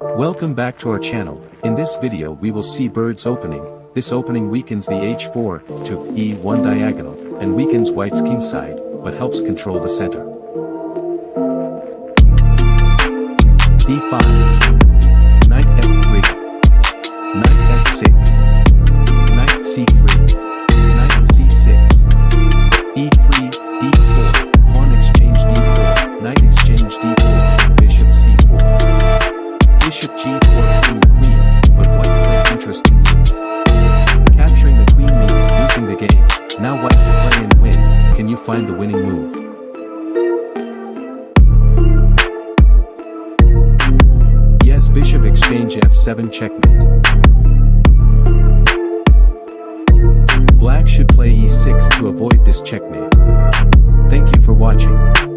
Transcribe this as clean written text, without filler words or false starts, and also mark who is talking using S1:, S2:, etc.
S1: Welcome back to our channel. In this video we will see bird's opening. This opening weakens the h4 to e1 diagonal, and weakens white's kingside, but helps control the center. d5, knight f3, knight f6, knight c3, knight c6, e3, d4, pawn exchange d4, knight exchange d4, bishop c4, bishop g4 killing the queen, but white played interesting move. Capturing the queen means losing the game. Now white will play and win. Can you find the winning move? Yes, bishop exchange f7 checkmate. Black should play e6 to avoid this checkmate. Thank you for watching.